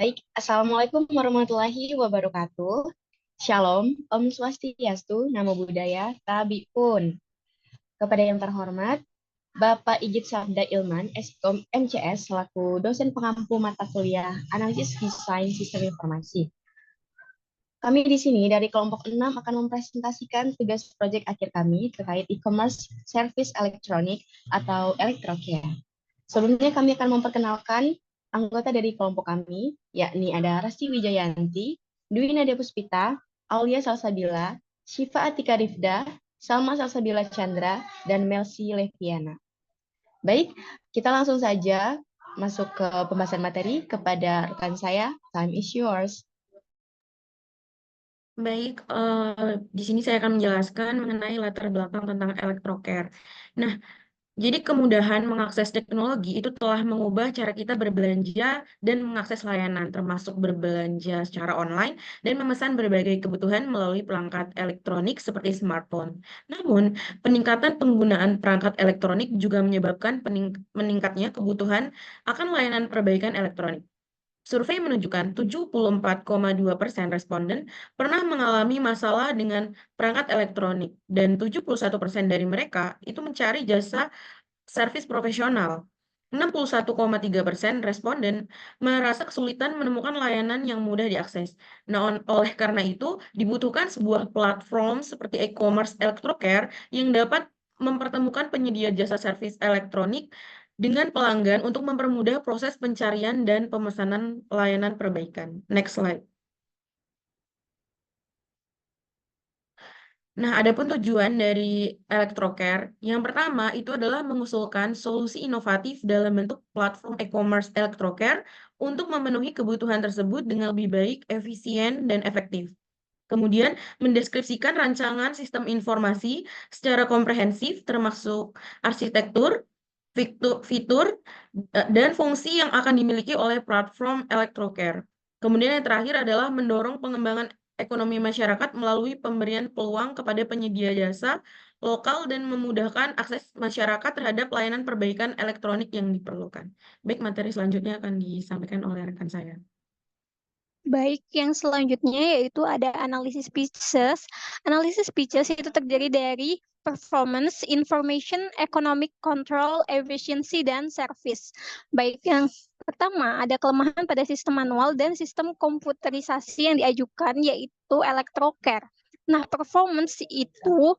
Baik, Assalamualaikum warahmatullahi wabarakatuh. Shalom, Om Swastiastu, Namo Buddhaya, Tabiun. Kepada yang terhormat, Bapak Igit Sabda Ilman, Eskom MCS, selaku dosen pengampu mata kuliah Analisis Desain Sistem Informasi. Kami di sini dari kelompok 6 akan mempresentasikan tugas proyek akhir kami terkait e-commerce service elektronik atau Electrocare. Sebelumnya kami akan memperkenalkan anggota dari kelompok kami, yakni ada Rasti Wijayanti, Dwi Nadia Puspita, Aulia Salsabila, Syifa Atika Rifda, Salma Salsabila Chandra, dan Melsi Leviana. Baik, kita langsung saja masuk ke pembahasan materi kepada rekan saya. Time is yours. Baik, di sini saya akan menjelaskan mengenai latar belakang tentang Electrocare. Nah, jadi kemudahan mengakses teknologi itu telah mengubah cara kita berbelanja dan mengakses layanan, termasuk berbelanja secara online dan memesan berbagai kebutuhan melalui perangkat elektronik seperti smartphone. Namun, peningkatan penggunaan perangkat elektronik juga menyebabkan meningkatnya kebutuhan akan layanan perbaikan elektronik. Survei menunjukkan 74,2% responden pernah mengalami masalah dengan perangkat elektronik dan 71% dari mereka itu mencari jasa servis profesional. 61,3% responden merasa kesulitan menemukan layanan yang mudah diakses. Nah, oleh karena itu, dibutuhkan sebuah platform seperti e-commerce Electrocare yang dapat mempertemukan penyedia jasa servis elektronik dengan pelanggan untuk mempermudah proses pencarian dan pemesanan layanan perbaikan. Next slide. Nah, adapun tujuan dari Electrocare, yang pertama itu adalah mengusulkan solusi inovatif dalam bentuk platform e-commerce Electrocare untuk memenuhi kebutuhan tersebut dengan lebih baik, efisien, dan efektif. Kemudian, mendeskripsikan rancangan sistem informasi secara komprehensif termasuk arsitektur, fitur, dan fungsi yang akan dimiliki oleh platform Electrocare. Kemudian yang terakhir adalah mendorong pengembangan ekonomi masyarakat melalui pemberian peluang kepada penyedia jasa lokal dan memudahkan akses masyarakat terhadap layanan perbaikan elektronik yang diperlukan. Baik, materi selanjutnya akan disampaikan oleh rekan saya. Baik, yang selanjutnya yaitu ada analisis pitches. Analisis pitches itu terdiri dari performance, information, economic control, efficiency, dan service. Baik, yang pertama ada kelemahan pada sistem manual dan sistem komputerisasi yang diajukan yaitu Electrocare. Nah, performance itu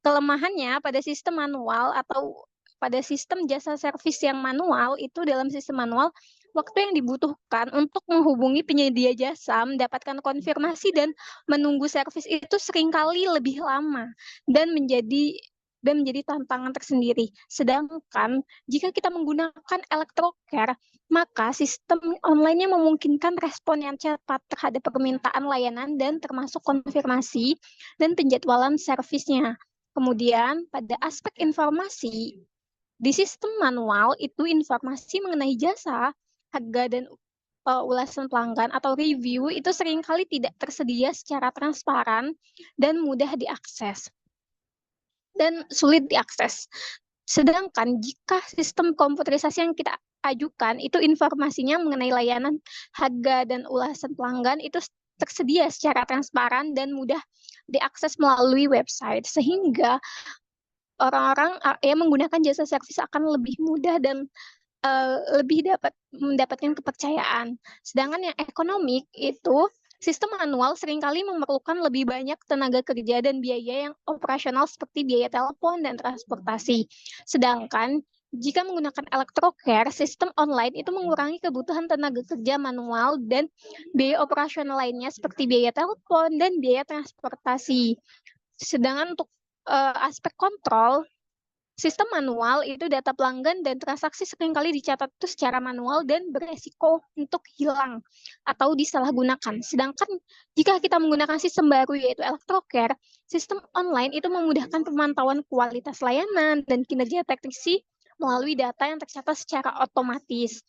kelemahannya pada sistem manual atau pada sistem jasa servis yang manual itu dalam sistem manual waktu yang dibutuhkan untuk menghubungi penyedia jasa, mendapatkan konfirmasi dan menunggu servis itu seringkali lebih lama dan menjadi tantangan tersendiri. Sedangkan jika kita menggunakan Electrocare, maka sistem online-nya memungkinkan respon yang cepat terhadap permintaan layanan dan termasuk konfirmasi dan penjadwalan servisnya. Kemudian pada aspek informasi, di sistem manual itu informasi mengenai jasa, harga dan ulasan pelanggan atau review itu seringkali tidak tersedia secara transparan dan mudah diakses dan sulit diakses. Sedangkan jika sistem komputerisasi yang kita ajukan itu informasinya mengenai layanan, harga dan ulasan pelanggan itu tersedia secara transparan dan mudah diakses melalui website sehingga orang-orang yang menggunakan jasa servis akan lebih mudah dan lebih dapat mendapatkan kepercayaan. Sedangkan yang ekonomik itu sistem manual seringkali memerlukan lebih banyak tenaga kerja dan biaya yang operasional seperti biaya telepon dan transportasi. Sedangkan jika menggunakan Electrocare, sistem online itu mengurangi kebutuhan tenaga kerja manual dan biaya operasional lainnya seperti biaya telepon dan biaya transportasi. Sedangkan untuk aspek kontrol, sistem manual itu data pelanggan dan transaksi seringkali dicatat itu secara manual dan beresiko untuk hilang atau disalahgunakan. Sedangkan jika kita menggunakan sistem baru yaitu Electrocare, sistem online itu memudahkan pemantauan kualitas layanan dan kinerja teknisi melalui data yang tercatat secara otomatis.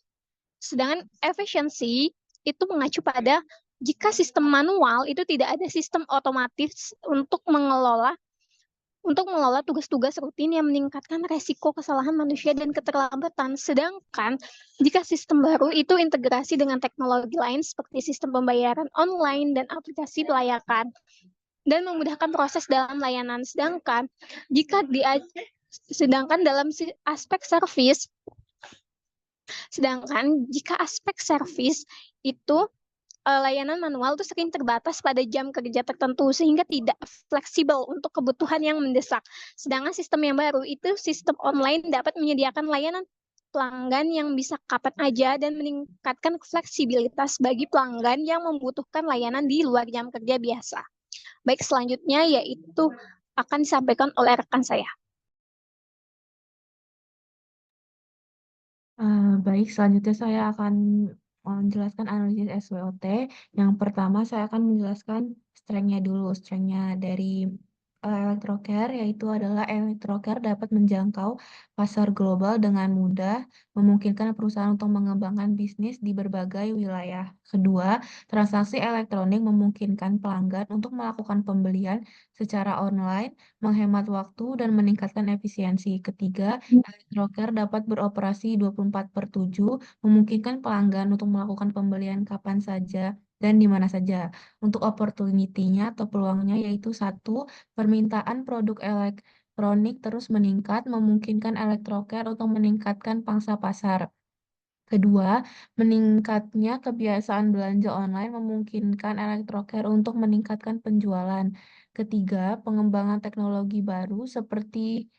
Sedangkan efisiensi itu mengacu pada jika sistem manual itu tidak ada sistem otomatis untuk mengelola untuk mengelola tugas-tugas rutin yang meningkatkan resiko kesalahan manusia dan keterlambatan. Sedangkan jika sistem baru itu integrasi dengan teknologi lain seperti sistem pembayaran online dan aplikasi pelayakan dan memudahkan proses dalam layanan. Jika di sedangkan dalam aspek servis, jika aspek servis itu layanan manual itu sering terbatas pada jam kerja tertentu sehingga tidak fleksibel untuk kebutuhan yang mendesak. Sedangkan sistem yang baru itu sistem online dapat menyediakan layanan pelanggan yang bisa kapan aja dan meningkatkan fleksibilitas bagi pelanggan yang membutuhkan layanan di luar jam kerja biasa. Baik, selanjutnya yaitu akan disampaikan oleh rekan saya. Baik, selanjutnya saya akan menjelaskan analisis SWOT. Yang pertama saya akan menjelaskan strength-nya dulu. Strength-nya dari Electrocare yaitu adalah Electrocare dapat menjangkau pasar global dengan mudah, memungkinkan perusahaan untuk mengembangkan bisnis di berbagai wilayah. Kedua, transaksi elektronik memungkinkan pelanggan untuk melakukan pembelian secara online, menghemat waktu, dan meningkatkan efisiensi. Ketiga, Electrocare dapat beroperasi 24/7, memungkinkan pelanggan untuk melakukan pembelian kapan saja dan di mana saja. Untuk opportunity-nya atau peluangnya yaitu satu, permintaan produk elektronik terus meningkat, memungkinkan Electrocare untuk meningkatkan pangsa pasar. Kedua, meningkatnya kebiasaan belanja online memungkinkan Electrocare untuk meningkatkan penjualan. Ketiga, pengembangan teknologi baru seperti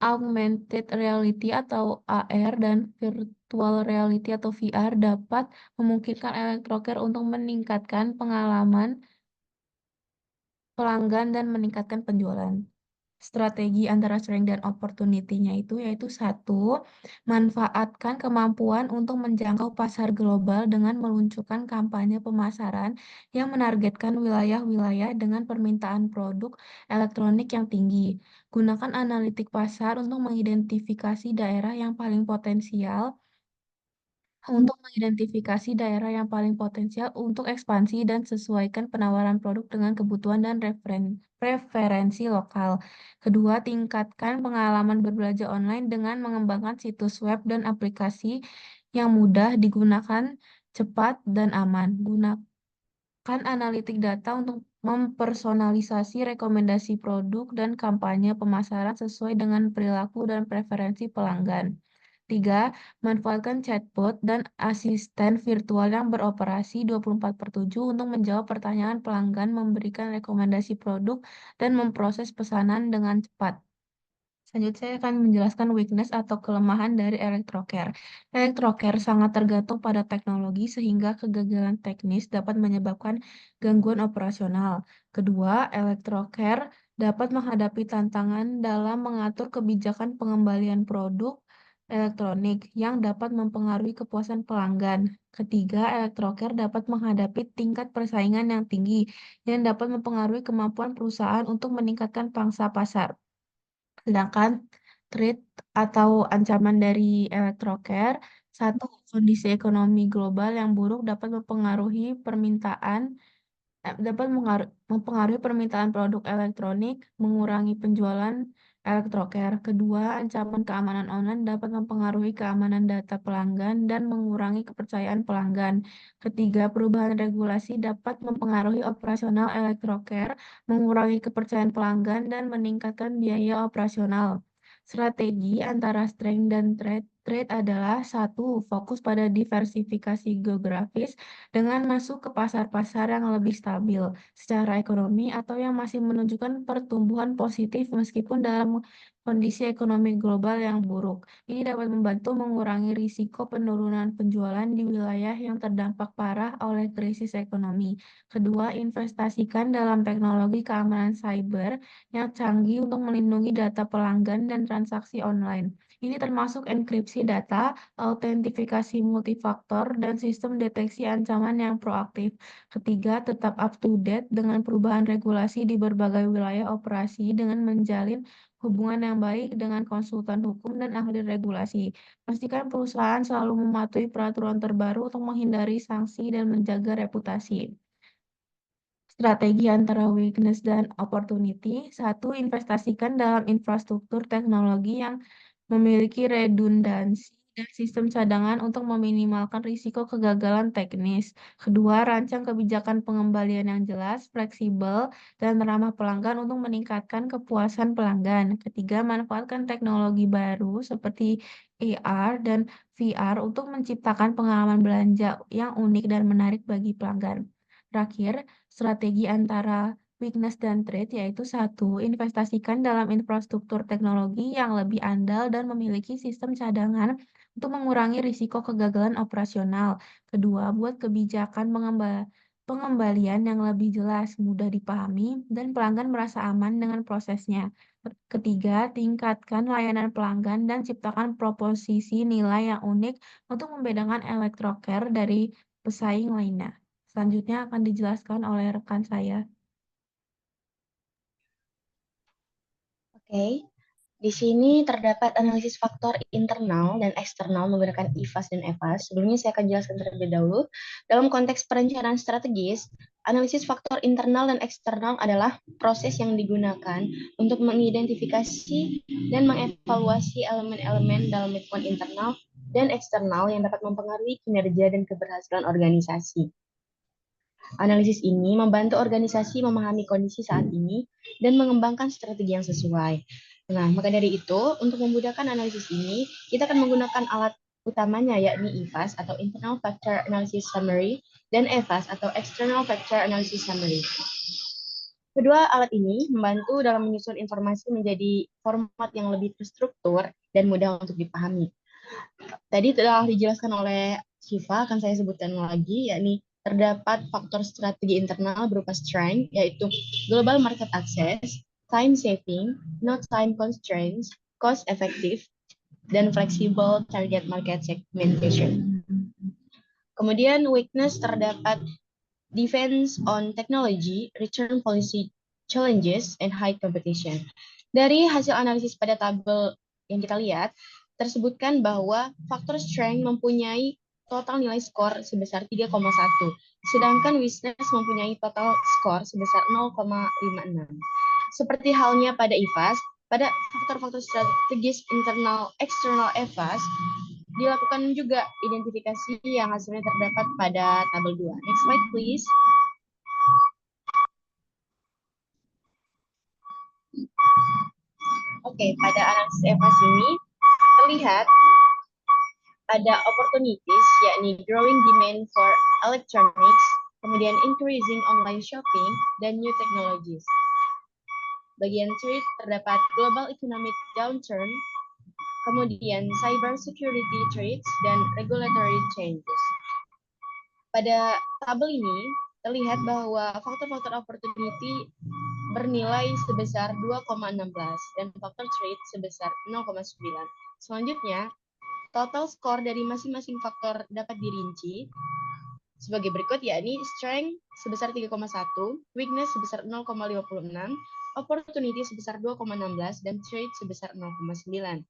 augmented reality atau AR dan virtual reality atau VR dapat memungkinkan Electrocare untuk meningkatkan pengalaman pelanggan dan meningkatkan penjualan. Strategi antara strength dan opportunity-nya itu yaitu satu, manfaatkan kemampuan untuk menjangkau pasar global dengan meluncurkan kampanye pemasaran yang menargetkan wilayah-wilayah dengan permintaan produk elektronik yang tinggi. Gunakan analitik pasar untuk mengidentifikasi daerah yang paling potensial untuk ekspansi dan sesuaikan penawaran produk dengan kebutuhan dan preferensi lokal. Kedua, tingkatkan pengalaman berbelanja online dengan mengembangkan situs web dan aplikasi yang mudah digunakan, cepat, dan aman. Gunakan analitik data untuk mempersonalisasi rekomendasi produk dan kampanye pemasaran sesuai dengan perilaku dan preferensi pelanggan. Tiga, manfaatkan chatbot dan asisten virtual yang beroperasi 24/7 untuk menjawab pertanyaan pelanggan, memberikan rekomendasi produk, dan memproses pesanan dengan cepat. Selanjutnya saya akan menjelaskan weakness atau kelemahan dari Electrocare. Electrocare sangat tergantung pada teknologi sehingga kegagalan teknis dapat menyebabkan gangguan operasional. Kedua, Electrocare dapat menghadapi tantangan dalam mengatur kebijakan pengembalian produk elektronik yang dapat mempengaruhi kepuasan pelanggan. Ketiga, Electrocare dapat menghadapi tingkat persaingan yang tinggi yang dapat mempengaruhi kemampuan perusahaan untuk meningkatkan pangsa pasar. Sedangkan threat atau ancaman dari Electrocare, satu, kondisi ekonomi global yang buruk dapat mempengaruhi permintaan produk elektronik, mengurangi penjualan Electrocare. Kedua, ancaman keamanan online dapat mempengaruhi keamanan data pelanggan dan mengurangi kepercayaan pelanggan. Ketiga, perubahan regulasi dapat mempengaruhi operasional Electrocare, mengurangi kepercayaan pelanggan, dan meningkatkan biaya operasional. Strategi antara strength dan threat adalah satu, fokus pada diversifikasi geografis dengan masuk ke pasar-pasar yang lebih stabil secara ekonomi atau yang masih menunjukkan pertumbuhan positif meskipun dalam kondisi ekonomi global yang buruk. Ini dapat membantu mengurangi risiko penurunan penjualan di wilayah yang terdampak parah oleh krisis ekonomi. Kedua, investasikan dalam teknologi keamanan cyber yang canggih untuk melindungi data pelanggan dan transaksi online. Ini termasuk enkripsi data, autentifikasi multifaktor, dan sistem deteksi ancaman yang proaktif. Ketiga, tetap up to date dengan perubahan regulasi di berbagai wilayah operasi dengan menjalin hubungan yang baik dengan konsultan hukum dan ahli regulasi. Pastikan perusahaan selalu mematuhi peraturan terbaru untuk menghindari sanksi dan menjaga reputasi. Strategi antara weakness dan opportunity. 1. Investasikan dalam infrastruktur teknologi yang memiliki redundansi dan sistem cadangan untuk meminimalkan risiko kegagalan teknis. Kedua, rancang kebijakan pengembalian yang jelas, fleksibel, dan ramah pelanggan untuk meningkatkan kepuasan pelanggan. Ketiga, manfaatkan teknologi baru seperti AR dan VR untuk menciptakan pengalaman belanja yang unik dan menarik bagi pelanggan. Terakhir, strategi antara weakness dan trade yaitu 1. Investasikan dalam infrastruktur teknologi yang lebih andal dan memiliki sistem cadangan untuk mengurangi risiko kegagalan operasional. Kedua, buat kebijakan pengembalian yang lebih jelas, mudah dipahami, dan pelanggan merasa aman dengan prosesnya. Ketiga, tingkatkan layanan pelanggan dan ciptakan proposisi nilai yang unik untuk membedakan Electrocare dari pesaing lainnya. Selanjutnya akan dijelaskan oleh rekan saya. Oke, di sini terdapat analisis faktor internal dan eksternal menggunakan IFAS dan EFAS. Sebelumnya saya akan jelaskan terlebih dahulu. Dalam konteks perencanaan strategis, analisis faktor internal dan eksternal adalah proses yang digunakan untuk mengidentifikasi dan mengevaluasi elemen-elemen dalam lingkungan internal dan eksternal yang dapat mempengaruhi kinerja dan keberhasilan organisasi. Analisis ini membantu organisasi memahami kondisi saat ini dan mengembangkan strategi yang sesuai. Nah, maka dari itu, untuk memudahkan analisis ini, kita akan menggunakan alat utamanya yakni IFAS atau Internal Factor Analysis Summary dan EFAS atau External Factor Analysis Summary. Kedua alat ini membantu dalam menyusun informasi menjadi format yang lebih terstruktur dan mudah untuk dipahami. Tadi telah dijelaskan oleh Shiva, akan saya sebutkan lagi, yakni terdapat faktor strategi internal berupa strength, yaitu global market access, time saving, no time constraints, cost effective, dan flexible target market segmentation. Kemudian weakness terdapat defense on technology, return policy challenges, and high competition. Dari hasil analisis pada tabel yang kita lihat, tersebutkan bahwa faktor strength mempunyai total nilai skor sebesar 3,1, sedangkan weakness mempunyai total skor sebesar 0,56. Seperti halnya pada IFAS, pada faktor-faktor strategis internal eksternal EFAS, dilakukan juga identifikasi yang hasilnya terdapat pada tabel 2. Next slide, please. Oke, pada analisis EFAS ini terlihat ada opportunities, yakni growing demand for electronics, kemudian increasing online shopping, dan new technologies. Bagian trade terdapat global economic downturn, kemudian cyber security threats, dan regulatory changes. Pada tabel ini terlihat bahwa faktor-faktor opportunity bernilai sebesar 2,16 dan faktor trade sebesar 0,9. Selanjutnya, total skor dari masing-masing faktor dapat dirinci sebagai berikut, yakni strength sebesar 3,1, weakness sebesar 0,56, opportunity sebesar 2,16, dan trade sebesar 0,9.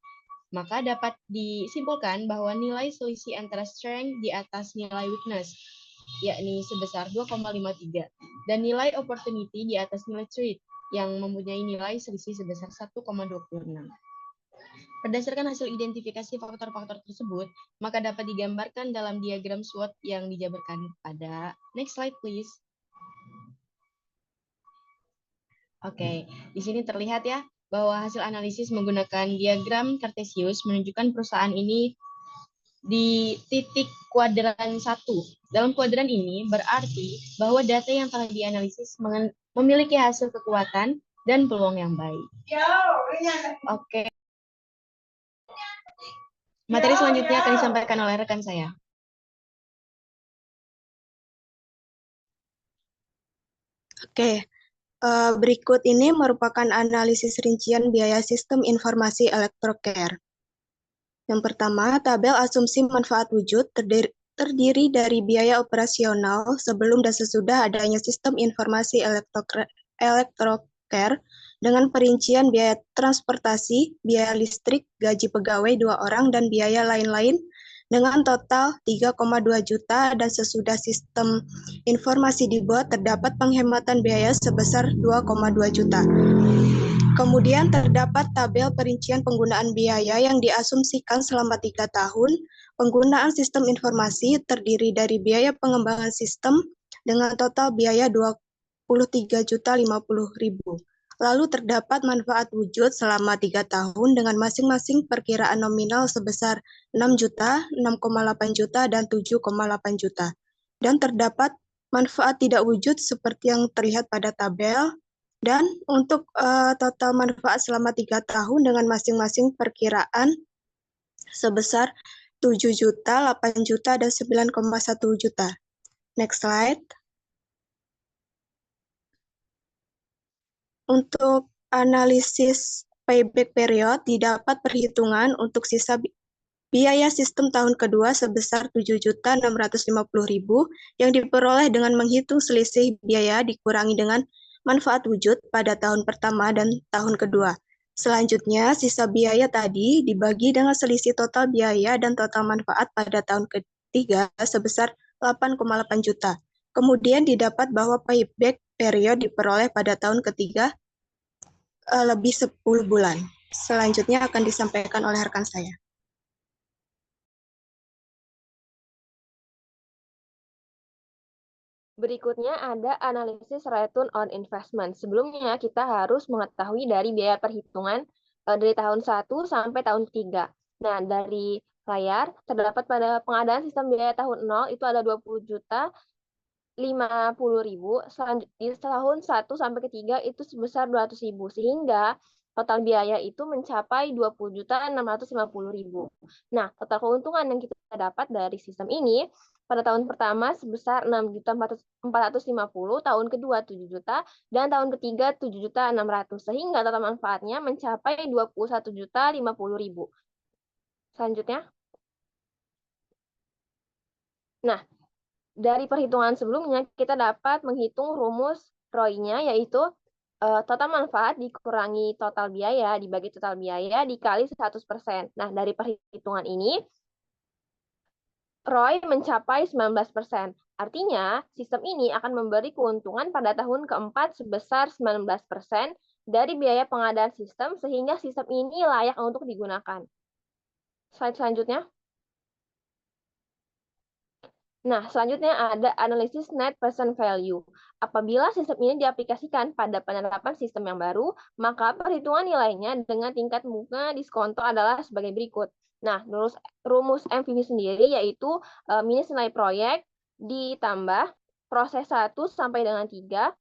Maka dapat disimpulkan bahwa nilai selisih antara strength di atas nilai weakness, yakni sebesar 2,53, dan nilai opportunity di atas nilai trade yang mempunyai nilai selisih sebesar 1,26. Berdasarkan hasil identifikasi faktor-faktor tersebut, maka dapat digambarkan dalam diagram SWOT yang dijabarkan pada next slide, please. Oke, di sini terlihat ya bahwa hasil analisis menggunakan diagram Cartesius menunjukkan perusahaan ini di titik kuadran 1. Dalam kuadran ini berarti bahwa data yang telah dianalisis memiliki hasil kekuatan dan peluang yang baik. Oke. Materi selanjutnya akan disampaikan oleh rekan saya. Oke, berikut ini merupakan analisis rincian biaya sistem informasi Electrocare. Yang pertama, tabel asumsi manfaat wujud terdiri dari biaya operasional sebelum dan sesudah adanya sistem informasi Electrocare dengan perincian biaya transportasi, biaya listrik, gaji pegawai 2 orang, dan biaya lain-lain dengan total 3,2 juta dan sesudah sistem informasi dibuat terdapat penghematan biaya sebesar 2,2 juta. Kemudian terdapat tabel perincian penggunaan biaya yang diasumsikan selama 3 tahun. Penggunaan sistem informasi terdiri dari biaya pengembangan sistem dengan total biaya 23.050.000. Lalu terdapat manfaat wujud selama 3 tahun dengan masing-masing perkiraan nominal sebesar 6 juta, 6,8 juta, dan 7,8 juta. Dan terdapat manfaat tidak wujud seperti yang terlihat pada tabel. Dan untuk total manfaat selama 3 tahun dengan masing-masing perkiraan sebesar 7 juta, 8 juta, dan 9,1 juta. Next slide. Untuk analisis payback period, didapat perhitungan untuk sisa biaya sistem tahun kedua sebesar 7.650.000 yang diperoleh dengan menghitung selisih biaya dikurangi dengan manfaat wujud pada tahun pertama dan tahun kedua. Selanjutnya, sisa biaya tadi dibagi dengan selisih total biaya dan total manfaat pada tahun ketiga sebesar 8,8 juta. Kemudian didapat bahwa payback period diperoleh pada tahun ketiga lebih 10 bulan. Selanjutnya akan disampaikan oleh rekan saya. Berikutnya ada analisis return on investment. Sebelumnya kita harus mengetahui dari biaya perhitungan dari tahun 1 sampai tahun 3. Nah, dari layar terdapat pada pengadaan sistem biaya tahun 0 itu ada 20 juta 50.000. Selanjutnya tahun 1 sampai ke 3 itu sebesar 200.000. Sehingga total biaya itu mencapai 20.650.000. Nah, total keuntungan yang kita dapat dari sistem ini pada tahun pertama sebesar 6.450.000, tahun kedua 7 juta, dan tahun ketiga 7.600.000. Sehingga total manfaatnya mencapai 21.050.000. Selanjutnya. Nah, dari perhitungan sebelumnya kita dapat menghitung rumus ROI-nya, yaitu total manfaat dikurangi total biaya dibagi total biaya dikali 100%. Nah, dari perhitungan ini ROI mencapai 19%. Artinya, sistem ini akan memberi keuntungan pada tahun keempat sebesar 19% dari biaya pengadaan sistem, sehingga sistem ini layak untuk digunakan. Slide selanjutnya. Nah, selanjutnya ada analisis net present value. Apabila sistem ini diaplikasikan pada penerapan sistem yang baru, maka perhitungan nilainya dengan tingkat bunga diskonto adalah sebagai berikut. Nah, rumus MVV sendiri yaitu minus nilai proyek ditambah proses 1 sampai dengan 3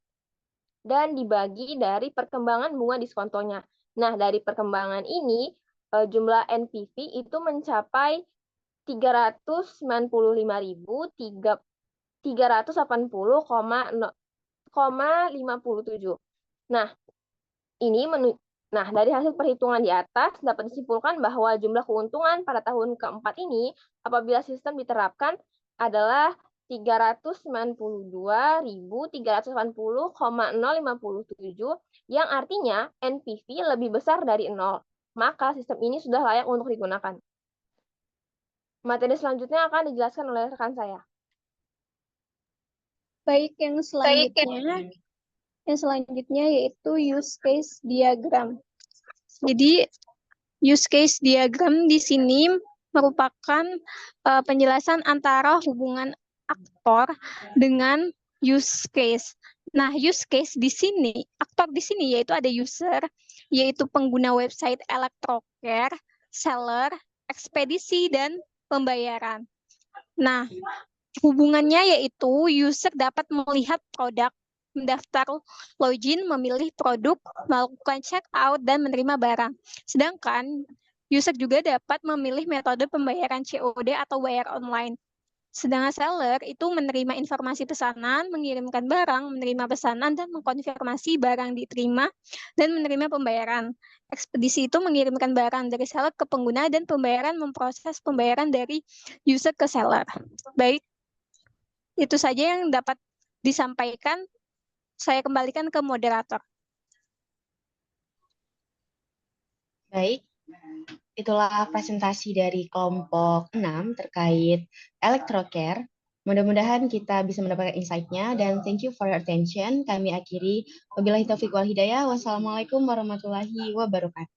dan dibagi dari perkembangan bunga diskontonya. Nah, dari perkembangan ini jumlah NPV itu mencapai 380,57. Nah, dari hasil perhitungan di atas dapat disimpulkan bahwa jumlah keuntungan pada tahun keempat ini apabila sistem diterapkan adalah 392.380,057 yang artinya NPV lebih besar dari 0. Maka sistem ini sudah layak untuk digunakan. Materi selanjutnya akan dijelaskan oleh rekan saya. Baik, yang selanjutnya yaitu use case diagram. Jadi use case diagram di sini merupakan penjelasan antara hubungan aktor dengan use case. Nah, use case di sini, aktor di sini yaitu ada user, yaitu pengguna website Electrocare, seller, ekspedisi, dan pembayaran. Nah, hubungannya yaitu user dapat melihat produk, mendaftar login, memilih produk, melakukan check out, dan menerima barang. Sedangkan user juga dapat memilih metode pembayaran COD atau bayar online. Sedangkan seller itu menerima informasi pesanan, mengirimkan barang, menerima pesanan, dan mengkonfirmasi barang diterima, dan menerima pembayaran. Ekspedisi itu mengirimkan barang dari seller ke pengguna, dan pembayaran memproses pembayaran dari user ke seller. Baik, itu saja yang dapat disampaikan. Saya kembalikan ke moderator. Baik, itulah presentasi dari kelompok 6 terkait electrocare. Mudah-mudahan kita bisa mendapatkan insight-nya dan thank you for your attention. Kami akhiri. Wabillahi taufiq wal hidayah. Wassalamualaikum warahmatullahi wabarakatuh.